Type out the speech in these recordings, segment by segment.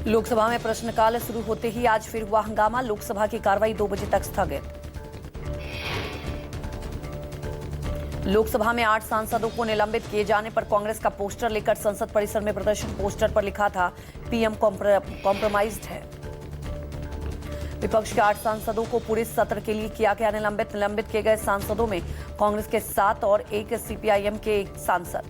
लोकसभा में प्रश्नकाल शुरू होते ही आज फिर हुआ हंगामा। लोकसभा की कार्रवाई 2 बजे तक स्थगित। लोकसभा में 8 सांसदों को निलंबित किए जाने पर कांग्रेस का पोस्टर लेकर संसद परिसर में प्रदर्शन। पोस्टर पर लिखा था पीएम कॉम्प्रोमाइज्ड है। विपक्ष के 8 सांसदों को पूरे सत्र के लिए किया गया निलंबित। निलंबित किए गए सांसदों में कांग्रेस के 7 और एक सीपीआईएम के 1 सांसद।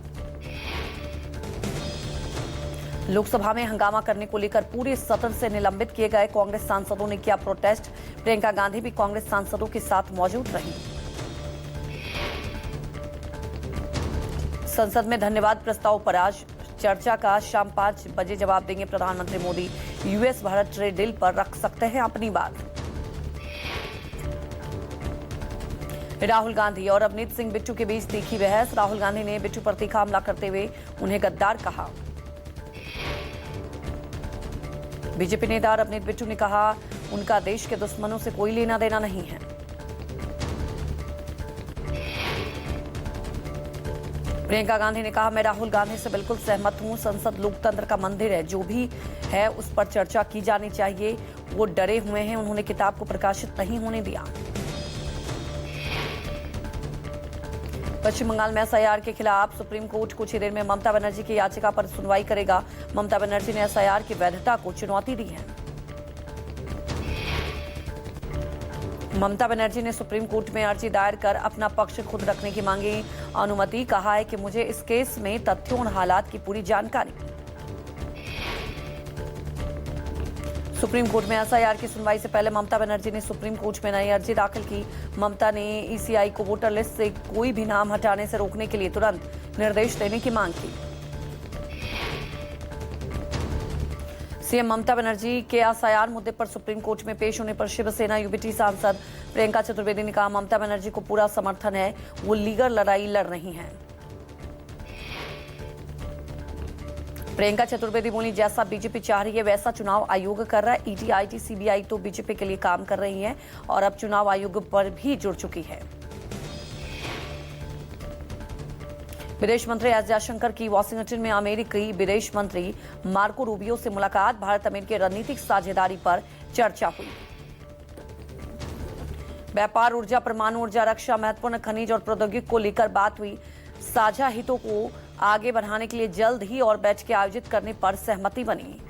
लोकसभा में हंगामा करने को लेकर पूरे सदन से निलंबित किए गए कांग्रेस सांसदों ने किया प्रोटेस्ट। प्रियंका गांधी भी कांग्रेस सांसदों के साथ मौजूद रहीं। संसद में धन्यवाद प्रस्ताव पर आज चर्चा का शाम 5 बजे जवाब देंगे प्रधानमंत्री Modi. US Bharat trade deal पर रख सकते हैं अपनी बात। राहुल गांधी और अवनीत सिंह बिट्टू के बीच तीखी बहस। राहुल गांधी ने बिट्टू पर तीखा हमला करते हुए उन्हें गद्दार कहा। बीजेपी नेता अवनीत बिट्टू ने कहा उनका देश के दुश्मनों से कोई लेना देना नहीं है। प्रियंका गांधी ने कहा मैं राहुल गांधी से बिल्कुल सहमत हूं। संसद लोकतंत्र का मंदिर है, जो भी है उस पर चर्चा की जानी चाहिए। वो डरे हुए हैं, उन्होंने किताब को प्रकाशित नहीं होने दिया। पश्चिम बंगाल में एसआईआर के खिलाफ सुप्रीम कोर्ट कुछ ही देर में ममता बनर्जी की याचिका पर सुनवाई करेगा। ममता बनर्जी ने एसआईआर की वैधता को चुनौती दी है। ममता बनर्जी ने सुप्रीम कोर्ट में अर्जी दायर कर अपना पक्ष खुद रखने की मांगी अनुमति। कहा है कि मुझे इस केस में तथ्यों और हालात की पूरी जानकारी। सुप्रीम कोर्ट में एसआईआर की सुनवाई से पहले ममता बनर्जी ने सुप्रीम कोर्ट में नई अर्जी दाखिल की। ममता ने ईसीआई को वोटर लिस्ट से कोई भी नाम हटाने से रोकने के लिए तुरंत निर्देश देने की मांग की। सीएम ममता बनर्जी के एसआईआर मुद्दे पर सुप्रीम कोर्ट में पेश होने पर शिवसेना यूबीटी सांसद प्रियंका चतुर्वेदी ने कहा ममता बनर्जी को पूरा समर्थन है, वो लीगल लड़ाई लड़ रही हैं। प्रियंका चतुर्वेदी बोली जैसा बीजेपी चाह रही है वैसा चुनाव आयोग कर रहा है। ईडी, आईटी, सीबीआई तो बीजेपी के लिए काम कर रही है और अब चुनाव आयोग पर भी जुड़ चुकी है। विदेश मंत्री एस जयशंकर की वॉशिंगटन में अमेरिकी विदेश मंत्री मार्को रूबियो से मुलाकात। भारत अमेरिकी रणनीतिक साझेदारी पर चर्चा हुई। व्यापार, ऊर्जा, परमाणु ऊर्जा, रक्षा, महत्वपूर्ण खनिज और प्रौद्योगिकी को लेकर बात हुई। साझा हितों को आगे बढ़ाने के लिए जल्द ही और बैठकें आयोजित करने पर सहमति बनी।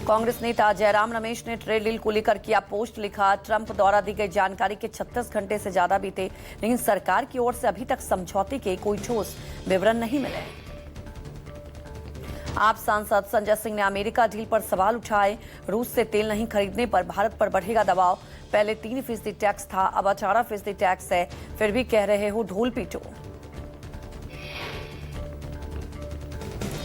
कांग्रेस नेता जयराम रमेश ने ट्रेड डील को लेकर किया पोस्ट। लिखा ट्रंप द्वारा दी गई जानकारी के 36 घंटे से ज्यादा बीते, लेकिन सरकार की ओर से अभी तक समझौते के कोई ठोस विवरण नहीं मिले। आप सांसद संजय सिंह ने अमेरिका डील पर सवाल उठाए। रूस से तेल नहीं खरीदने पर भारत पर बढ़ेगा दबाव। पहले 3% टैक्स था, अब 18% टैक्स है, फिर भी कह रहे हो ढोल पीटो।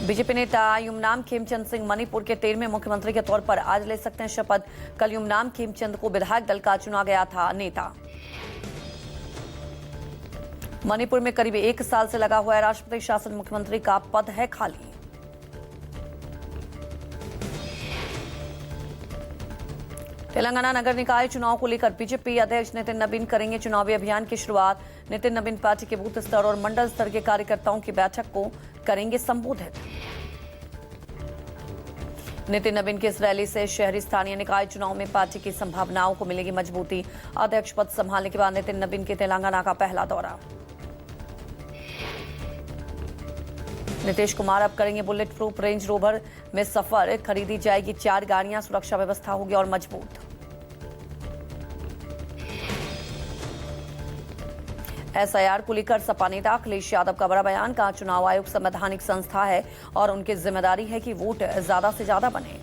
बीजेपी नेता युमनाम खेमचंद सिंह मणिपुर के 13वें मुख्यमंत्री के तौर पर आज ले सकते हैं शपथ। कल युमनाम खेमचंद को विधायक दल का चुना गया था नेता। मणिपुर में करीब 1 साल से लगा हुआ है राष्ट्रपति शासन, मुख्यमंत्री का पद है खाली। तेलंगाना नगर निकाय चुनाव को लेकर बीजेपी अध्यक्ष नितिन नवीन करेंगे चुनावी अभियान की शुरुआत। नितिन नवीन पार्टी के बूथ स्तर और मंडल स्तर के कार्यकर्ताओं की बैठक को करेंगे संबोधित। नितिन नवीन की इस रैली से शहरी स्थानीय निकाय चुनाव में पार्टी की संभावनाओं को मिलेगी मजबूती। अध्यक्ष पद संभालने के बाद नितिन नवीन के तेलंगाना का पहला दौरा। नीतीश कुमार अब करेंगे बुलेट प्रूफ रेंज रोवर में सफर। खरीदी जाएगी 4 गाड़ियां, सुरक्षा व्यवस्था होगी और मजबूत। एसआईआर को लेकर सपा नेता अखिलेश यादव का बड़ा बयान। कहा चुनाव आयोग संवैधानिक संस्था है और उनकी जिम्मेदारी है कि वोट ज्यादा से ज्यादा बने।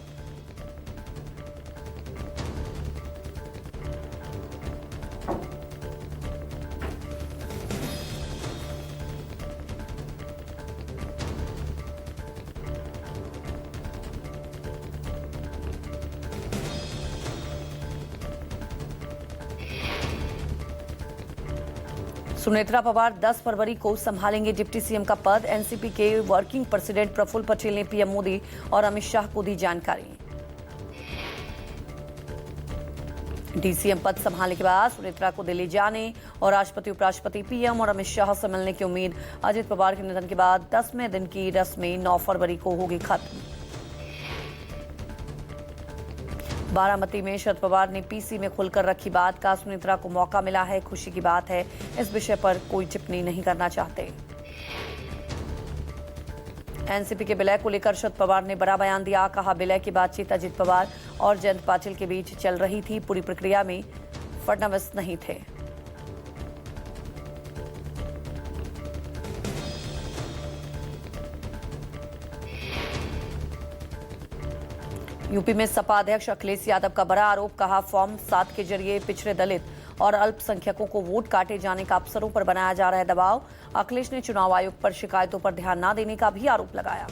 सुनेत्रा पवार 10 फरवरी को संभालेंगे डिप्टी सीएम का पद। एनसीपी के वर्किंग प्रेसिडेंट प्रफुल्ल पटेल ने पीएम मोदी और अमित शाह को दी जानकारी। डीसीएम पद संभालने के बाद सुनेत्रा को दिल्ली जाने और राष्ट्रपति, उपराष्ट्रपति, पीएम और अमित शाह से मिलने की उम्मीद। अजित पवार के निधन के बाद 10वें दिन की रस्में 9 फरवरी को होगी खत्म। बारामती में शरद पवार ने पीसी में खुलकर रखी बात। का सुनेत्रा को मौका मिला है, खुशी की बात है। इस विषय पर कोई टिप्पणी नहीं करना चाहते। एनसीपी के विलय को लेकर शरद पवार ने बड़ा बयान दिया। कहा, विलय की बातचीत अजित पवार और जयंत पाटिल के बीच चल रही थी। पूरी प्रक्रिया में फडणवीस नहीं थे। यूपी में सपा अध्यक्ष अखिलेश यादव का बड़ा आरोप। कहा, फॉर्म 7 के जरिए पिछड़े, दलित और अल्पसंख्यकों को वोट काटे जाने का अफसरों पर बनाया जा रहा है दबाव। अखिलेश ने चुनाव आयोग पर शिकायतों पर ध्यान न देने का भी आरोप लगाया।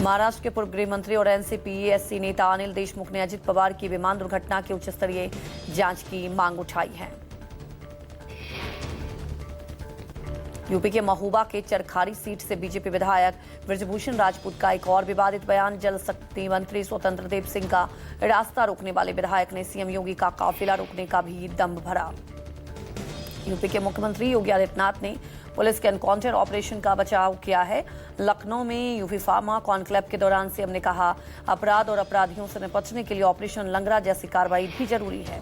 महाराष्ट्र के पूर्व गृह मंत्री और एनसीपी-एससी नेता अनिल देशमुख ने अजित पवार की विमान दुर्घटना की उच्च स्तरीय जांच की मांग उठाई है। यूपी के महोबा के चरखारी सीट से बीजेपी विधायक ब्रजभूषण राजपूत का एक और विवादित बयान। जल शक्ति मंत्री स्वतंत्र देव सिंह का रास्ता रोकने वाले विधायक ने सीएम योगी का काफिला रोकने का भी दम्भ भरा। यूपी के मुख्यमंत्री योगी आदित्यनाथ ने पुलिस के एनकाउंटर ऑपरेशन का बचाव किया है। लखनऊ में यूपी फार्मा कॉन्क्लेव के दौरान सीएम ने कहा, अपराध और अपराधियों से निपटने के लिए ऑपरेशन लंगड़ा जैसी कार्रवाई भी जरूरी है।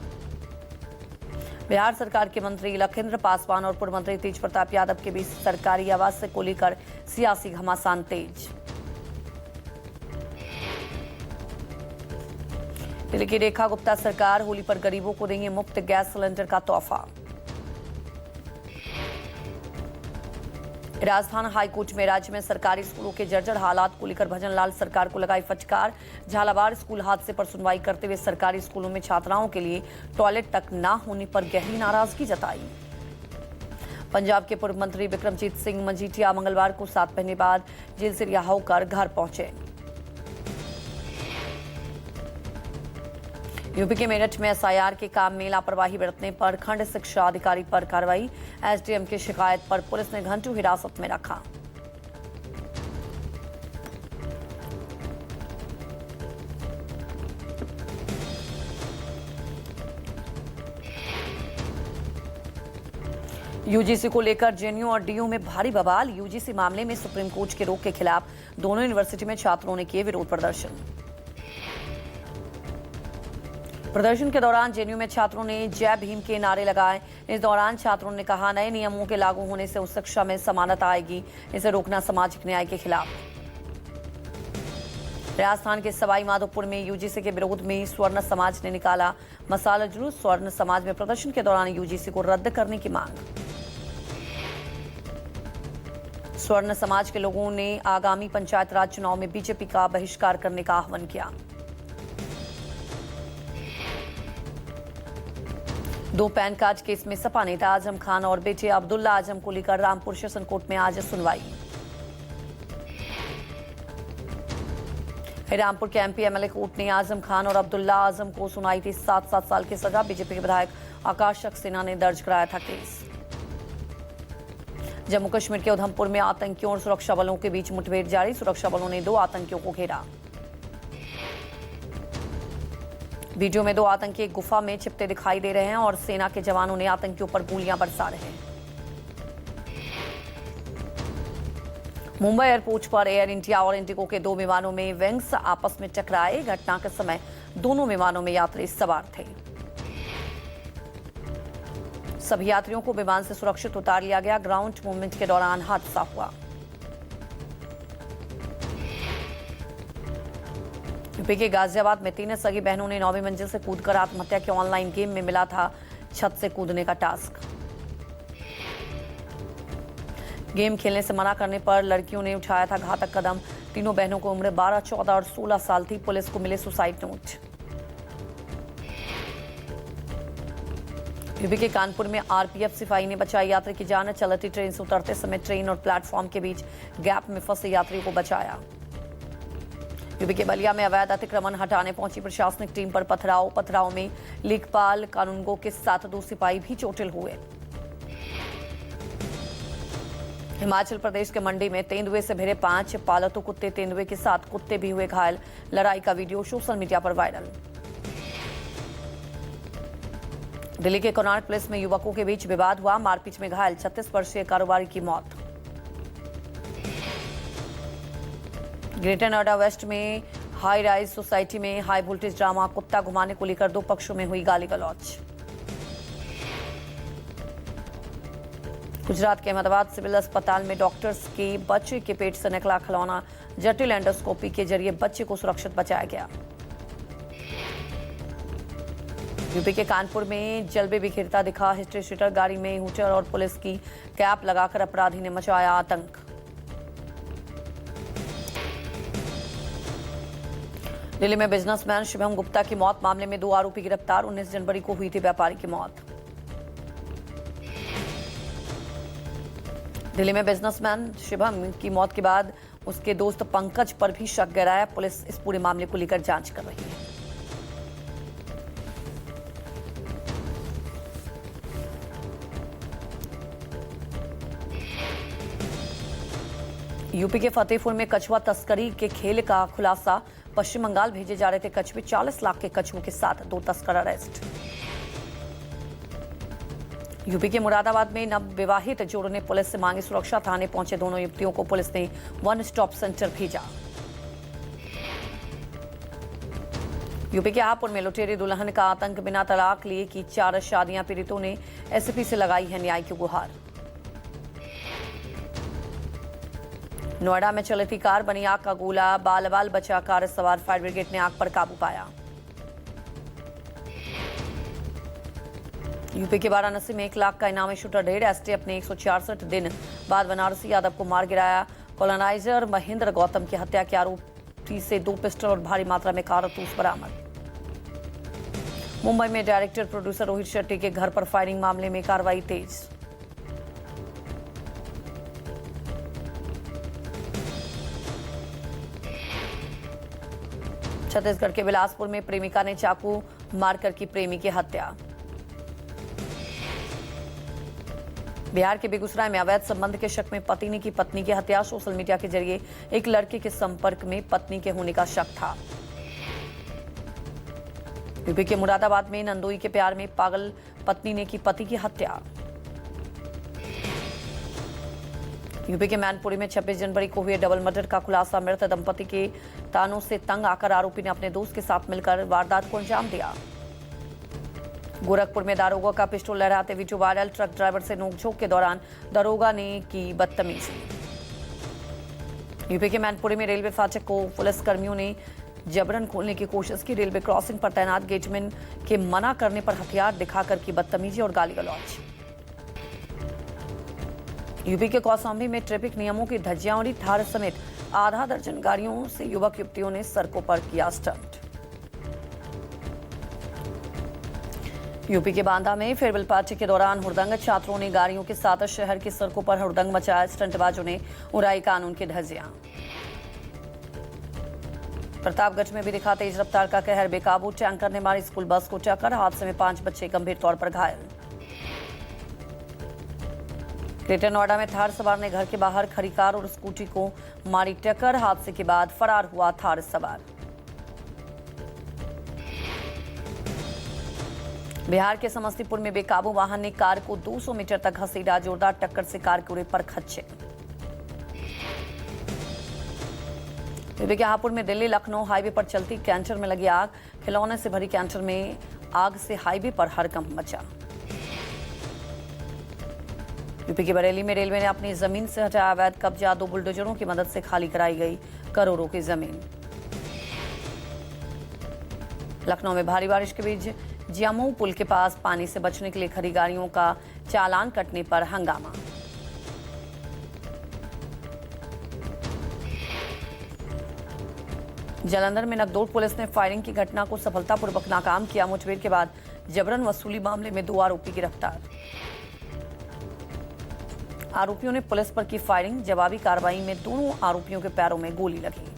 बिहार सरकार के मंत्री लखिंद्र पासवान और पूर्व मंत्री तेज प्रताप यादव के बीच सरकारी आवास को लेकर सियासी घमासान तेज। दिल्ली की रेखा गुप्ता सरकार होली पर गरीबों को देंगे मुफ्त गैस सिलेंडर का तोहफा। राजस्थान हाईकोर्ट में राज्य में सरकारी स्कूलों के जर्जर हालात को लेकर भजनलाल सरकार को लगाई फटकार। झालावाड़ स्कूल हादसे पर सुनवाई करते हुए सरकारी स्कूलों में छात्राओं के लिए टॉयलेट तक न होने पर गहरी नाराजगी जताई। पंजाब के पूर्व मंत्री विक्रमजीत सिंह मजीठिया मंगलवार को 7 महीने बाद जेल से रिहा होकर घर पहुंचे। यूपी के मेरठ में एसआईआर के काम में लापरवाही बरतने पर खंड शिक्षा अधिकारी पर कार्रवाई। एसडीएम की शिकायत पर पुलिस ने घंटों हिरासत में रखा। यूजीसी को लेकर जेएनयू और डीयू में भारी बवाल। यूजीसी मामले में सुप्रीम कोर्ट के रोक के खिलाफ दोनों यूनिवर्सिटी में छात्रों ने किए विरोध प्रदर्शन। प्रदर्शन के दौरान जेएनयू में छात्रों ने जय भीम के नारे लगाए। इस दौरान छात्रों ने कहा, नए नियमों के लागू होने से उच्च शिक्षा में समानता आएगी। इसे रोकना सामाजिक न्याय के खिलाफ। राजस्थान के सवाई माधोपुर में यूजीसी के विरोध में स्वर्ण समाज ने निकाला मसाला जुलूस। स्वर्ण समाज में प्रदर्शन के दौरान यूजीसी को रद्द करने की मांग। स्वर्ण समाज के लोगों ने आगामी पंचायत राज चुनाव में बीजेपी का बहिष्कार करने का आह्वान किया। 2 पैन कार्ड केस में सपा नेता आजम खान और बेटे अब्दुल्ला आजम को लेकर रामपुर सेशन कोर्ट में आज सुनवाई। रामपुर के एमपी एमएलए कोर्ट ने आजम खान और अब्दुल्ला आजम को सुनाई थी 7 साल की सजा। बीजेपी के विधायक आकाश सक्सेना ने दर्ज कराया था केस। जम्मू कश्मीर के उधमपुर में आतंकियों और सुरक्षा बलों के बीच मुठभेड़ जारी। सुरक्षा बलों ने 2 आतंकियों को घेरा। वीडियो में 2 आतंकी एक गुफा में छिपते दिखाई दे रहे हैं और सेना के जवानों ने आतंकियों पर गोलियां बरसा रहे हैं। मुंबई एयरपोर्ट पर एयर इंडिया और इंडिगो के 2 विमानों में विंग्स आपस में टकराए। घटना के समय दोनों विमानों में यात्री सवार थे। सभी यात्रियों को विमान से सुरक्षित उतार लिया गया। ग्राउंड मूवमेंट के दौरान हादसा हुआ। यूपी के गाजियाबाद में 3 सगी बहनों ने 9वीं मंजिल से कूदकर आत्महत्या की। ऑनलाइन गेम में मिला था छत से कूदने का टास्क। गेम खेलने से मना करने पर लड़कियों ने उठाया था घातक कदम। तीनों बहनों को उम्र 12, 14 और 16 साल थी। पुलिस को मिले सुसाइड नोट। यूपी के कानपुर में आरपीएफ सिपाही ने बचाई यात्री की जान। चलती ट्रेन से उतरते समय ट्रेन और प्लेटफॉर्म के बीच गैप में फंसे यात्री को बचाया। यूपी के बलिया में अवैध अतिक्रमण हटाने पहुंची प्रशासनिक टीम पर पथराव में लेखपाल कानूनगो के साथ 2 सिपाही भी चोटिल हुए। हिमाचल प्रदेश के मंडी में तेंदुए से भिड़े 5 पालतू कुत्ते, तेंदुए के साथ कुत्ते भी हुए घायल। लड़ाई का वीडियो सोशल मीडिया पर वायरल। दिल्ली के कोणार्क प्लेस में युवकों के बीच विवाद हुआ, मारपीट में घायल 36 वर्षीय कारोबारी की मौत। ग्रेटर नोएडा वेस्ट में हाई राइज सोसाइटी में हाई वोल्टेज ड्रामा, कुत्ता घुमाने को लेकर 2 पक्षों में हुई गाली गलौज। गुजरात के अहमदाबाद सिविल अस्पताल में डॉक्टर्स के बच्चे के पेट से निकला खिलौना, जटिल एंडोस्कोपी के जरिए बच्चे को सुरक्षित बचाया गया। यूपी के कानपुर में जलवे बिखेरता दिखा हिस्ट्री शीटर, गाड़ी में हूटर और पुलिस की कैप लगाकर अपराधी ने मचाया आतंक। दिल्ली में बिजनेसमैन शिवम गुप्ता की मौत मामले में 2 आरोपी गिरफ्तार। 19 जनवरी को हुई थी व्यापारी की मौत। दिल्ली में बिजनेसमैन शिवम की मौत के बाद उसके दोस्त पंकज पर भी शक गहराया। पुलिस इस पूरे मामले को लेकर जांच कर रही है। यूपी के फतेहपुर में कछुआ तस्करी के खेल का खुलासा। पश्चिम बंगाल भेजे जा रहे थे कछुए, 40 लाख के कछुओं के साथ 2 तस्कर अरेस्ट। यूपी के मुरादाबाद में नवविवाहित जोड़ों ने पुलिस से मांगी सुरक्षा। थाने पहुंचे दोनों युवतियों को पुलिस ने 1 स्टॉप सेंटर भेजा। यूपी के हापुड़ में लुटेरी दुल्हन का आतंक, बिना तलाक लिए की 4 शादियां, पीड़ितों ने एसपी से लगाई है न्याय की गुहार। नोएडा में चली थी कार, बनी आग का गोला, बाल बाल बचा कार सवार, फायर ब्रिगेड ने आग पर काबू पाया। यूपी के वाराणसी में 1 लाख का इनामी शूटर ढेर, एसटीएफ ने 166 दिन बाद बनारसी यादव को मार गिराया। कॉलोनाइजर महेंद्र गौतम की हत्या के आरोपी से 2 पिस्टल और भारी मात्रा में कारतूस बरामद। मुंबई में डायरेक्टर प्रोड्यूसर रोहित शेट्टी के घर पर फायरिंग मामले में कार्रवाई तेज। छत्तीसगढ़ के बिलासपुर में प्रेमिका ने चाकू मारकर की प्रेमी की हत्या। बिहार के बेगूसराय में अवैध संबंध के शक में पति ने की पत्नी की हत्या। सोशल मीडिया के जरिए एक लड़के के संपर्क में पत्नी के होने का शक था। यूपी के मुरादाबाद में नंदोई के प्यार में पागल पत्नी ने की पति की हत्या। यूपी के मैनपुरी में 26 जनवरी को हुए डबल मर्डर का खुलासा। मृत दंपति के तानों से तंग आकर आरोपी ने अपने दोस्त के साथ मिलकर वारदात को अंजाम दिया। गोरखपुर में दारोगा का पिस्टल लहराते वीडियो वायरल। ट्रक ड्राइवर से नोकझोंक के दौरान दारोगा ने की बदतमीजी। यूपी के मैनपुरी में रेलवे फाटक को पुलिस कर्मियों ने जबरन खोलने की कोशिश की। रेलवे क्रॉसिंग पर तैनात गेटमैन के मना करने पर हथियार दिखाकर की बदतमीजी और गाली गलौज। यूपी के कौशाम्बी में ट्रैफिक नियमों की धज्जियां उड़ी। थार समेत आधा दर्जन गाड़ियों से युवक युवतियों ने सड़कों पर किया स्टंट। यूपी के बांदा में फेयरवेल पार्टी के दौरान हुड़दंग, छात्रों ने गाड़ियों के साथ शहर की सड़कों पर हुड़दंग मचाया। स्टंटबाजों ने उड़ाई कानून की धज्जियां। प्रतापगढ़ में भी दिखा तेज रफ्तार का कहर, बेकाबू टैंकर ने मारी स्कूल बस को टक्कर। हादसे में 5 बच्चे गंभीर तौर पर घायल। ग्रेटर नोएडा में थार सवार ने घर के बाहर खड़ी कार और स्कूटी को मारी टक्कर। हादसे के बाद फरार हुआ थार सवार। बिहार के समस्तीपुर में बेकाबू वाहन ने कार को 200 मीटर तक घसीटा। जोरदार टक्कर से कार के उड़े पर खच्चे। यूपी के हापुड़ में दिल्ली लखनऊ हाईवे पर चलती कैंटर में लगी आग। खिलौने से भरी कैंटर में आग से हाईवे पर हड़कंप मचा। यूपी के बरेली में रेलवे ने अपनी जमीन से हटाया अवैध कब्जा। 2 बुलडोजरों की मदद से खाली कराई गई करोड़ों की जमीन। लखनऊ में भारी बारिश के बीच जियामऊ पुल के पास पानी से बचने के लिए खड़ी गाड़ियों का चालान कटने पर हंगामा। जालंधर में नगदोड़ पुलिस ने फायरिंग की घटना को सफलतापूर्वक नाकाम किया। मुठभेड़ के बाद जबरन वसूली मामले में 2 आरोपी गिरफ्तार। आरोपियों ने पुलिस पर की फायरिंग। जवाबी कार्रवाई में दोनों आरोपियों के पैरों में गोली लगी।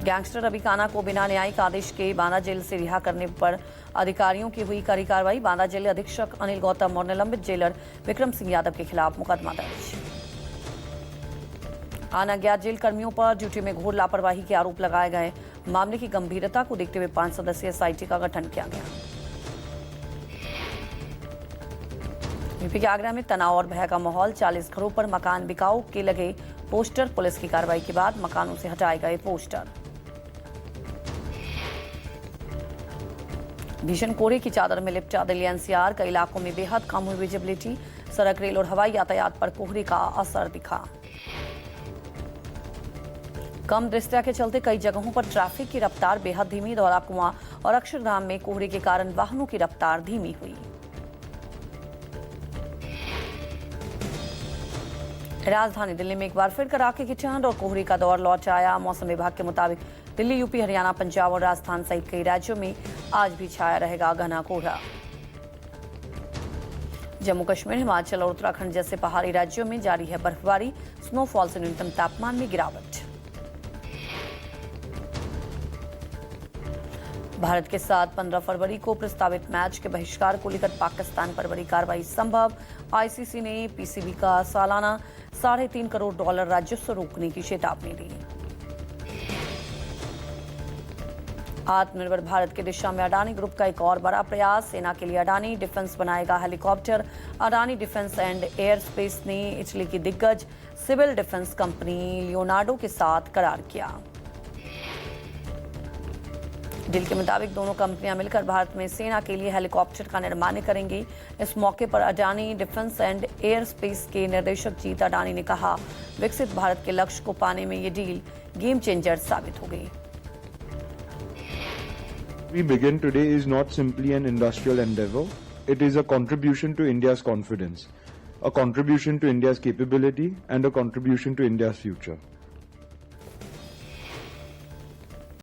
गैंगस्टर रवि काना को बिना न्यायिक आदेश के बांदा जेल से रिहा करने पर अधिकारियों की हुई कड़ी कार्रवाई। बांदा जेल अधीक्षक अनिल गौतम और निलंबित जेलर विक्रम सिंह यादव के खिलाफ मुकदमा दर्ज। अज्ञात जेल कर्मियों पर ड्यूटी में घोर लापरवाही के आरोप लगाए गए। मामले की गंभीरता को देखते हुए 5 सदस्यीय एसआईटी का गठन किया गया। यूपी के आगरा में तनाव और भय का माहौल। 40 घरों पर मकान बिकाऊ के लगे पोस्टर। पुलिस की कार्रवाई के बाद मकानों से हटाए गए पोस्टर। भीषण कोहरे की चादर में लिपटा दिल्ली एनसीआर। कई इलाकों में बेहद कम हुई विजिबिलिटी। सड़क, रेल और हवाई यातायात पर कोहरे का असर दिखा। कम दृष्टया के चलते कई जगहों पर ट्रैफिक की रफ्तार बेहद धीमी। धौला कुआं और अक्षरधाम में कोहरे के कारण वाहनों की रफ्तार धीमी हुई। राजधानी दिल्ली में एक बार फिर कड़ाके की ठंड और कोहरे का दौर लौट आया। मौसम विभाग के मुताबिक दिल्ली, यूपी, हरियाणा, पंजाब और राजस्थान सहित कई राज्यों में आज भी छाया रहेगा घना कोहरा। जम्मू कश्मीर, हिमाचल और उत्तराखंड जैसे पहाड़ी राज्यों में जारी है बर्फबारी। स्नोफॉल से न्यूनतम तापमान में गिरावट। भारत के साथ 15 फरवरी को प्रस्तावित मैच के बहिष्कार को लेकर पाकिस्तान पर बड़ी कार्रवाई संभव। आईसीसी ने पीसीबी का सालाना $3.5 करोड़ राजस्व रोकने की चेतावनी दी। आत्मनिर्भर भारत की दिशा में अडानी ग्रुप का एक और बड़ा प्रयास। सेना के लिए अडानी डिफेंस बनाएगा helicopter. Adani defence and air space ने इटली की दिग्गज सिविल डिफेंस कंपनी लियोनार्डो के साथ करार किया। डील के मुताबिक दोनों कंपनियां मिलकर भारत में सेना के लिए हेलीकॉप्टर का निर्माण करेंगी। इस मौके पर Adani defence and air space के निदेशक जीत अडानी ने कहा, विकसित भारत के लक्ष्य को पाने में ये डील गेम चेंजर साबित हो गई। We begin today is not simply an industrial endeavor. It is a contribution to India's confidence, a contribution to India's capability, and a contribution to India's future.